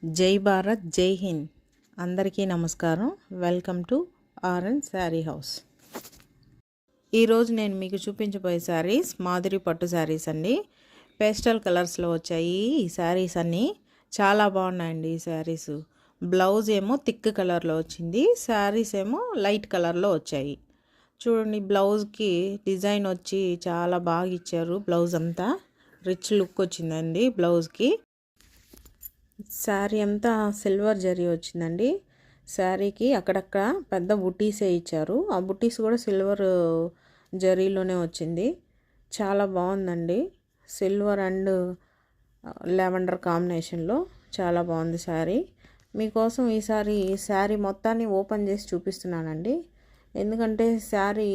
జై భారత్ జై హింద్. అందరికీ నమస్కారం. Welcome to RN sari house. ఈరోజు నేను మీకు చూపించబోయే శారీస్ మాధురి పట్టు శారీస్ అండి. పేస్టల్ కలర్స్లో వచ్చాయి ఈ శారీస్ అన్నీ. చాలా బాగున్నాయండి ఈ శారీస్. బ్లౌజ్ ఏమో థిక్ కలర్లో వచ్చింది, శారీస్ ఏమో లైట్ కలర్లో వచ్చాయి. చూడండి, బ్లౌజ్కి డిజైన్ వచ్చి చాలా బాగా ఇచ్చారు. బ్లౌజ్ అంతా రిచ్ లుక్ వచ్చిందండి బ్లౌజ్కి. శారీ అంతా సిల్వర్ జరీ వచ్చిందండి. శారీకి అక్కడక్కడ పెద్ద బుటీసే ఇచ్చారు. ఆ బుటీస్ కూడా సిల్వర్ జరీలోనే వచ్చింది. చాలా బాగుందండి. సిల్వర్ అండ్ లావెండర్ కాంబినేషన్లో చాలా బాగుంది శారీ. మీకోసం ఈసారి శారీ మొత్తాన్ని ఓపెన్ చేసి చూపిస్తున్నానండి. ఎందుకంటే శారీ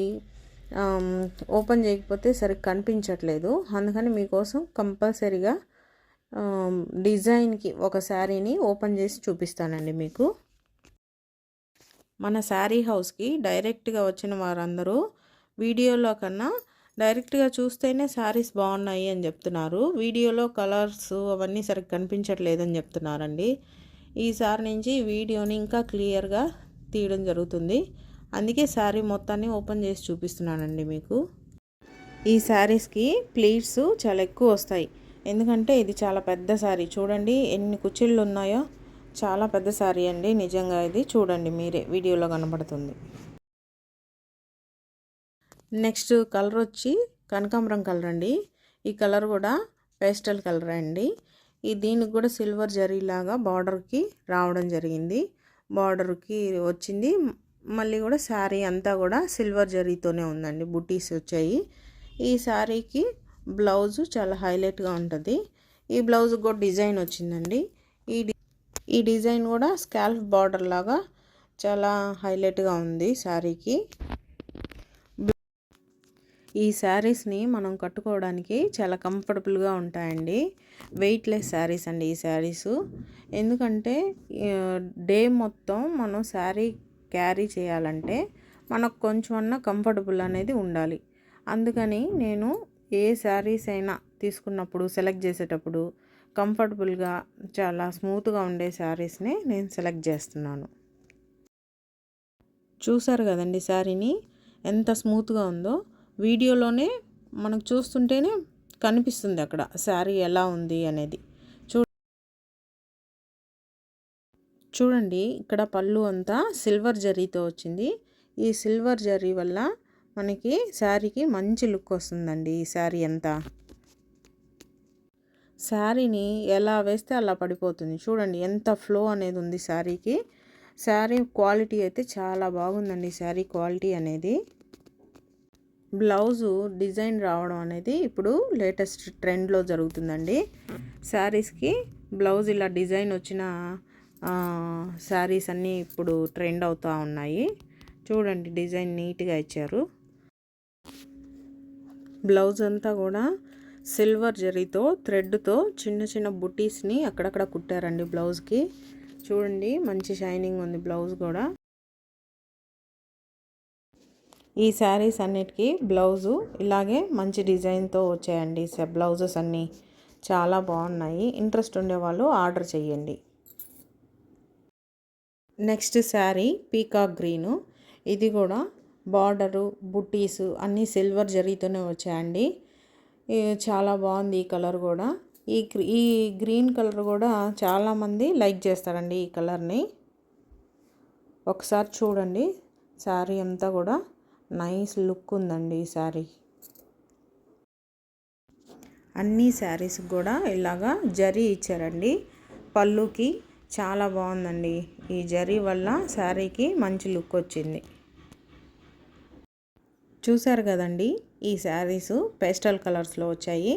ఓపెన్ చేయకపోతే సరిగ్గా కనిపించట్లేదు. అందుకని మీకోసం కంపల్సరీగా డిజైన్కి ఒక శారీని ఓపెన్ చేసి చూపిస్తానండి మీకు. మన శారీ హౌస్కి డైరెక్ట్గా వచ్చిన వారందరూ వీడియోలో కన్నా డైరెక్ట్గా చూస్తేనే శారీస్ బాగున్నాయి అని చెప్తున్నారు. వీడియోలో కలర్స్ అవన్నీ సరిగ్గా కనిపించట్లేదని చెప్తున్నారండి. ఈసారి నుంచి వీడియోని ఇంకా క్లియర్గా తీయడం జరుగుతుంది. అందుకే శారీ మొత్తాన్ని ఓపెన్ చేసి చూపిస్తున్నానండి మీకు. ఈ శారీస్కి ప్లీట్స్ చాలా ఎక్కువ వస్తాయి. ఎందుకంటే ఇది చాలా పెద్ద శారీ. చూడండి ఎన్ని కుచ్చిళ్ళు ఉన్నాయో. చాలా పెద్ద శారీ అండి నిజంగా. ఇది చూడండి మీరే, వీడియోలో కనబడుతుంది. నెక్స్ట్ కలర్ వచ్చి కనకాంబరం కలర్ అండి. ఈ కలర్ కూడా పేస్టల్ కలర్ అండి. దీనికి కూడా సిల్వర్ జరీలాగా బార్డర్కి రావడం జరిగింది. బార్డర్కి వచ్చింది. మళ్ళీ కూడా శారీ అంతా కూడా సిల్వర్ జరీతోనే ఉందండి. బుటీస్ వచ్చాయి. ఈ శారీకి బ్లౌజు చాలా హైలైట్గా ఉంటుంది. ఈ బ్లౌజ్ కూడా డిజైన్ వచ్చిందండి. ఈ డిజైన్ కూడా స్కాల్ఫ్ బార్డర్ లాగా చాలా హైలైట్గా ఉంది శారీకి. ఈ శారీస్ని మనం కట్టుకోవడానికి చాలా కంఫర్టబుల్గా ఉంటాయండి. వెయిట్లెస్ శారీస్ అండి ఈ శారీస్. ఎందుకంటే డే మొత్తం మనం శారీ క్యారీ చేయాలంటే మనకు కొంచెం కంఫర్టబుల్ అనేది ఉండాలి. అందుకని నేను ఏ శారీస్ అయినా తీసుకున్నప్పుడు సెలెక్ట్ చేసేటప్పుడు కంఫర్టబుల్గా చాలా స్మూత్గా ఉండే శారీస్ని నేను సెలెక్ట్ చేస్తున్నాను. చూసారు కదండి శారీని ఎంత స్మూత్గా ఉందో. వీడియోలోనే మనకు చూస్తుంటేనే కనిపిస్తుంది అక్కడ శారీ ఎలా ఉంది అనేది. చూడండి ఇక్కడ పళ్ళు అంతా సిల్వర్ జరీతో వచ్చింది. ఈ సిల్వర్ జరీ వల్ల మనకి శారీకి మంచి లుక్ వస్తుందండి. ఈ శారీ అంతా శారీని ఎలా వేస్తే అలా పడిపోతుంది. చూడండి ఎంత ఫ్లో అనేది ఉంది శారీకి. శారీ క్వాలిటీ అయితే చాలా బాగుందండి. శారీ క్వాలిటీ అనేది. బ్లౌజు డిజైన్ రావడం అనేది ఇప్పుడు లేటెస్ట్ ట్రెండ్లో జరుగుతుందండి. శారీస్కి బ్లౌజ్ ఇలా డిజైన్ వచ్చిన శారీస్ అన్నీ ఇప్పుడు ట్రెండ్ అవుతూ ఉన్నాయి. చూడండి డిజైన్ నీట్గా ఇచ్చారు. బ్లౌజ్ అంతా కూడా సిల్వర్ జరీతో థ్రెడ్తో చిన్న చిన్న బుటీస్ని అక్కడక్కడ కుట్టారండి బ్లౌజ్కి. చూడండి మంచి షైనింగ్ ఉంది బ్లౌజ్ కూడా. ఈ శారీస్ అన్నిటికీ బ్లౌజు ఇలాగే మంచి డిజైన్తో వచ్చాయండి. బ్లౌజెస్ అన్నీ చాలా బాగున్నాయి. ఇంట్రెస్ట్ ఉండేవాళ్ళు ఆర్డర్ చేయండి. Next sari peacock green. ఇది కూడా బార్డరు బుట్టీసు అన్నీ సిల్వర్ జరీతోనే వచ్చాయండి. చాలా బాగుంది ఈ కలర్ కూడా. ఈ గ్రీన్ కలర్ కూడా చాలామంది లైక్ చేస్తారండి ఈ కలర్ని. ఒకసారి చూడండి శారీ అంతా కూడా నైస్ లుక్ ఉందండి ఈ శారీ. అన్ని శారీస్ కూడా ఇలాగా జరీ ఇచ్చారండి పళ్ళుకి. చాలా బాగుందండి. ఈ జరీ వల్ల శారీకి మంచి లుక్ వచ్చింది. చూసారు కదండి ఈ శారీస్ పేస్టల్ కలర్స్లో వచ్చాయి.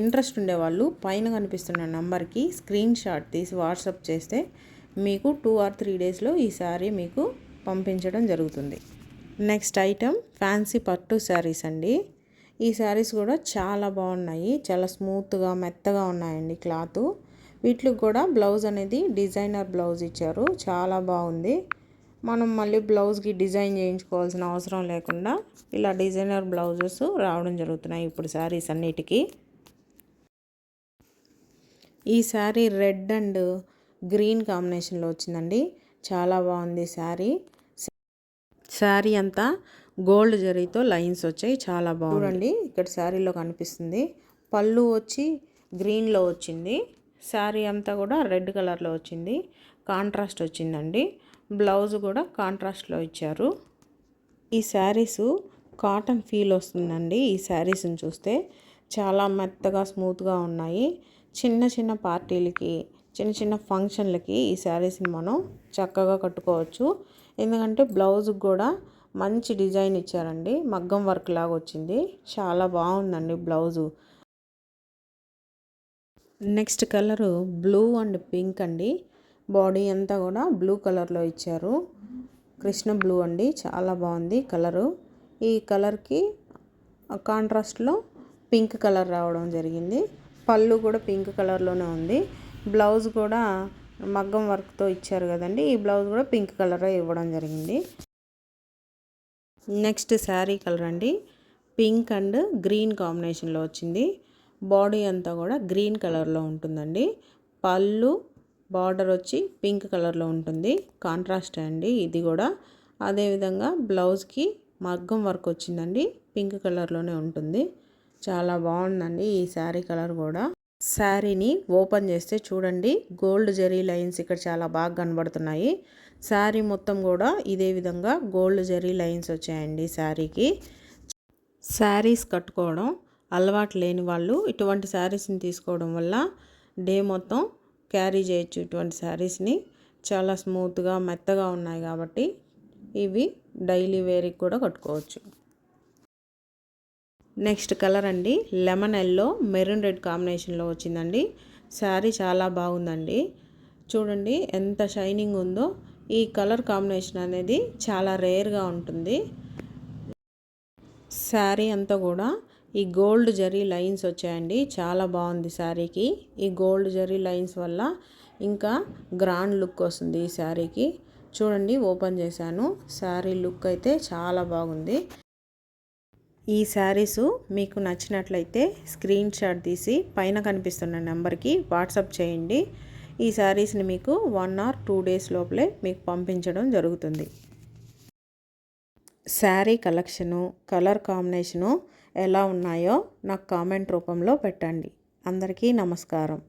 ఇంట్రెస్ట్ ఉండేవాళ్ళు పైన కనిపిస్తున్న నెంబర్కి స్క్రీన్ షాట్ తీసి వాట్సాప్ చేస్తే మీకు 2 or 3 డేస్లో ఈ శారీ మీకు పంపించడం జరుగుతుంది. నెక్స్ట్ ఐటెం ఫ్యాన్సీ పట్టు శారీస్ అండి. ఈ శారీస్ కూడా చాలా బాగున్నాయి. చాలా స్మూత్గా మెత్తగా ఉన్నాయండి క్లాత్. వీటికి కూడా బ్లౌజ్ అనేది డిజైనర్ బ్లౌజ్ ఇచ్చారు. చాలా బాగుంది. మనం మళ్ళీ బ్లౌజ్కి డిజైన్ చేయించుకోవాల్సిన అవసరం లేకుండా ఇలా డిజైనర్ బ్లౌజెస్ రావడం జరుగుతున్నాయి ఇప్పుడు శారీస్ అన్నిటికీ. ఈ శారీ రెడ్ అండ్ గ్రీన్ కాంబినేషన్లో వచ్చిందండి. చాలా బాగుంది శారీ. శారీ అంతా గోల్డ్ జరీతో లైన్స్ వచ్చాయి, చాలా బాగుంది. చూడండి ఇక్కడ శారీలో కనిపిస్తుంది. పళ్ళు వచ్చి గ్రీన్లో వచ్చింది. శారీ అంతా కూడా రెడ్ కలర్లో వచ్చింది, కాంట్రాస్ట్ వచ్చిందండి. బ్లౌజ్ కూడా కాంట్రాస్ట్లో ఇచ్చారు. ఈ శారీసు కాటన్ ఫీల్ వస్తుందండి. ఈ శారీస్ని చూస్తే చాలా మెత్తగా స్మూత్గా ఉన్నాయి. చిన్న చిన్న పార్టీలకి, చిన్న చిన్న ఫంక్షన్లకి ఈ శారీస్ని మనం చక్కగా కట్టుకోవచ్చు. ఎందుకంటే బ్లౌజ్కి కూడా మంచి డిజైన్ ఇచ్చారండి, మగ్గం వర్క్ లాగా వచ్చింది. చాలా బాగుందండి blouse. Next colour blue and pink అండి. బాడీ అంతా కూడా బ్లూ కలర్లో ఇచ్చారు. కృష్ణ బ్లూ అండి, చాలా బాగుంది కలరు. ఈ కలర్కి కాంట్రాస్ట్లో పింక్ కలర్ రావడం జరిగింది. పళ్ళు కూడా పింక్ కలర్లోనే ఉంది. బ్లౌజ్ కూడా మగ్గం వర్క్తో ఇచ్చారు కదండి, ఈ బ్లౌజ్ కూడా పింక్ కలరే ఇవ్వడం జరిగింది. నెక్స్ట్ శారీ కలర్ అండి, పింక్ అండ్ గ్రీన్ కాంబినేషన్లో వచ్చింది. బాడీ అంతా కూడా గ్రీన్ కలర్లో ఉంటుందండి. పళ్ళు బార్డర్ వచ్చి పింక్ కలర్లో ఉంటుంది, కాంట్రాస్ట్ అండి ఇది కూడా. అదేవిధంగా బ్లౌజ్కి మగ్గం వర్క్ వచ్చిందండి, పింక్ కలర్లోనే ఉంటుంది. చాలా బాగుందండి ఈ శారీ కలర్ కూడా. శారీని ఓపెన్ చేస్తే చూడండి, గోల్డ్ జరీ లైన్స్ ఇక్కడ చాలా బాగా కనబడుతున్నాయి. శారీ మొత్తం కూడా ఇదే విధంగా గోల్డ్ జరీ లైన్స్ వచ్చాయండి శారీకి. శారీస్ కట్టుకోవడం అలవాటు లేని వాళ్ళు ఇటువంటి శారీస్ని తీసుకోవడం వల్ల డే మొత్తం క్యారీ చేయొచ్చు. ఇటువంటి శారీస్ని చాలా స్మూత్గా మెత్తగా ఉన్నాయి కాబట్టి ఇవి డైలీ వేర్కి కూడా కట్టుకోవచ్చు. నెక్స్ట్ కలర్ అండి, లెమన్ ఎల్లో మెరూన్ రెడ్ కాంబినేషన్లో వచ్చిందండి. శారీ చాలా బాగుందండి. చూడండి ఎంత షైనింగ్ ఉందో. ఈ కలర్ కాంబినేషన్ అనేది చాలా రేర్గా ఉంటుంది. శారీ అంతా కూడా ఈ గోల్డ్ జరీ లైన్స్ వచ్చాయండి, చాలా బాగుంది శారీకి. ఈ గోల్డ్ జరీ లైన్స్ వల్ల ఇంకా గ్రాండ్ లుక్ వస్తుంది ఈ శారీకి. చూడండి ఓపెన్ చేశాను, శారీ లుక్ అయితే చాలా బాగుంది. ఈ శారీసు మీకు నచ్చినట్లయితే స్క్రీన్ షాట్ తీసి పైన కనిపిస్తున్న నెంబర్కి వాట్సాప్ చేయండి. ఈ శారీస్ని మీకు 1 or 2 days లోపలే మీకు పంపించడం జరుగుతుంది. శారీ కలెక్షను, కలర్ కాంబినేషను ఎలా ఉన్నాయో నాకు కామెంట్ రూపంలో పెట్టండి. అందరికీ నమస్కారం.